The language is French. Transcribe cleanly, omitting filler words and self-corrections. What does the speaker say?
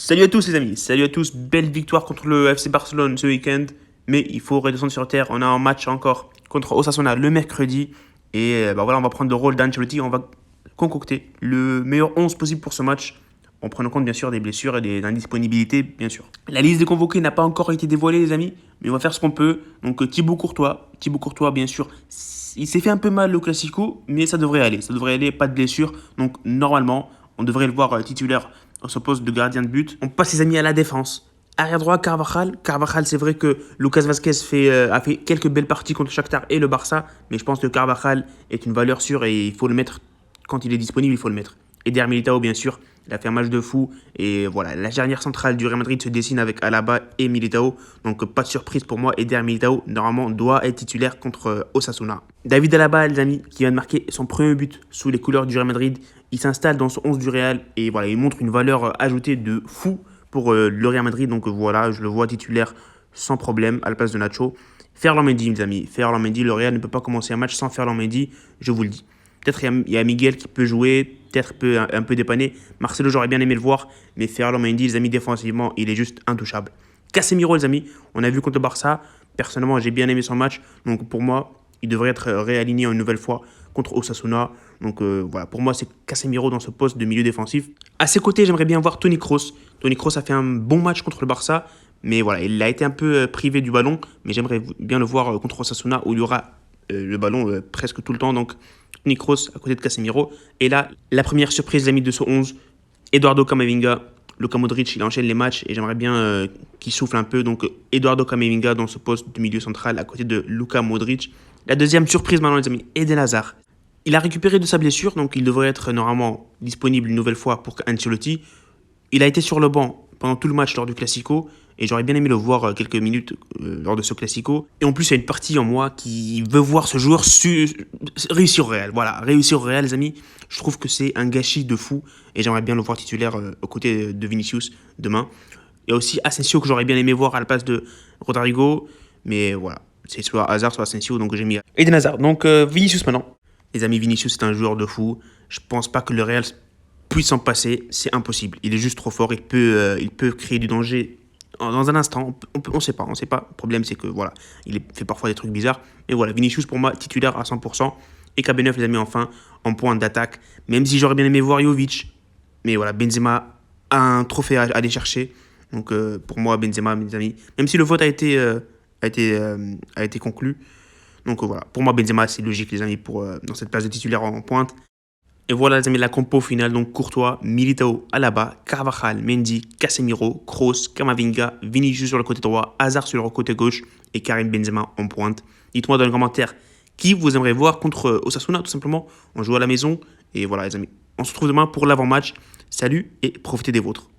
Salut à tous les amis, salut à tous, belle victoire contre le FC Barcelone ce week-end, mais il faut redescendre sur terre, on a un match encore contre Osasuna le mercredi, et voilà, on va prendre le rôle d'Ancelotti, on va concocter le meilleur 11 possible pour ce match, en prenant compte bien sûr des blessures et des indisponibilités bien sûr. La liste des convoqués n'a pas encore été dévoilée les amis, mais on va faire ce qu'on peut, donc Thibaut Courtois bien sûr, il s'est fait un peu mal au Classico, mais ça devrait aller, pas de blessure, donc normalement on devrait le voir titulaire on se poste de gardien de but. On passe les amis à la défense. Arrière droit, Carvajal. Carvajal, c'est vrai que Lucas Vazquez a fait quelques belles parties contre Shakhtar et le Barça, mais je pense que Carvajal est une valeur sûre et il faut le mettre quand il est disponible, il faut le mettre. Eder Militao, bien sûr, il a fait un match de fou. Et voilà, la charnière centrale du Real Madrid se dessine avec Alaba et Militao. Donc pas de surprise pour moi, Eder Militao, normalement, doit être titulaire contre Osasuna. David Alaba, les amis, qui vient de marquer son premier but sous les couleurs du Real Madrid. Il s'installe dans ce 11 du Real et voilà, il montre une valeur ajoutée de fou pour le Real Madrid. Donc voilà, je le vois titulaire sans problème à la place de Nacho. Ferland Mendy, mes amis. Ferland Mendy, le Real ne peut pas commencer un match sans Ferland Mendy, je vous le dis. Peut-être il y a Miguel qui peut jouer, peut-être peut un peu dépanner. Marcelo, j'aurais bien aimé le voir, mais Ferland Mendy, les amis, défensivement, il est juste intouchable. Casemiro, les amis, on a vu contre le Barça. Personnellement, j'ai bien aimé son match. Donc pour moi, il devrait être réaligné une nouvelle fois contre Osasuna. Donc voilà, pour moi, c'est Casemiro dans ce poste de milieu défensif. À ses côtés, j'aimerais bien voir Toni Kroos. Toni Kroos a fait un bon match contre le Barça, mais voilà, il a été un peu privé du ballon. Mais j'aimerais bien le voir contre Osasuna où il y aura le ballon presque tout le temps. Donc Toni Kroos à côté de Casemiro. Et là, la première surprise, les amis, de ce 11, Eduardo Camavinga. Luka Modric, il enchaîne les matchs et j'aimerais bien qu'il souffle un peu. Donc Eduardo Camavinga dans ce poste de milieu central à côté de Luka Modric. La deuxième surprise maintenant, les amis, Eden Hazard. Il a récupéré de sa blessure, donc il devrait être normalement disponible une nouvelle fois pour Ancelotti. Il a été sur le banc pendant tout le match lors du Classico, et j'aurais bien aimé le voir quelques minutes lors de ce Classico. Et en plus, il y a une partie en moi qui veut voir ce joueur réussir au Real. Voilà, réussir au Real, les amis. Je trouve que c'est un gâchis de fou, et j'aimerais bien le voir titulaire aux côtés de Vinicius demain. Il y a aussi Asensio que j'aurais bien aimé voir à la place de Rodrigo, mais voilà. C'est soit Hazard, soit Asensio, donc j'ai mis Eden Hazard. Donc Vinicius maintenant. Les amis, Vinicius, c'est un joueur de fou. Je pense pas que le Real puisse s'en passer. C'est impossible. Il est juste trop fort. Il peut créer du danger dans un instant. On sait pas. Le problème, c'est que voilà, il fait parfois des trucs bizarres. Mais voilà, Vinicius, pour moi, titulaire à 100%. Et KB9, les amis, enfin, en point d'attaque. Même si j'aurais bien aimé voir Jovic. Mais voilà, Benzema a un trophée à aller chercher. Donc pour moi, Benzema, mes amis, même si le vote a été conclu. Donc voilà, pour moi Benzema c'est logique les amis pour dans cette place de titulaire en pointe. Et voilà les amis la compo finale, donc Courtois, Militao, Alaba, Carvajal, Mendy, Casemiro, Kroos, Camavinga, Vinicius sur le côté droit, Hazard sur le côté gauche et Karim Benzema en pointe. Dites-moi dans les commentaires qui vous aimeriez voir contre Osasuna tout simplement. On joue à la maison et voilà les amis. On se retrouve demain pour l'avant-match. Salut et profitez des vôtres.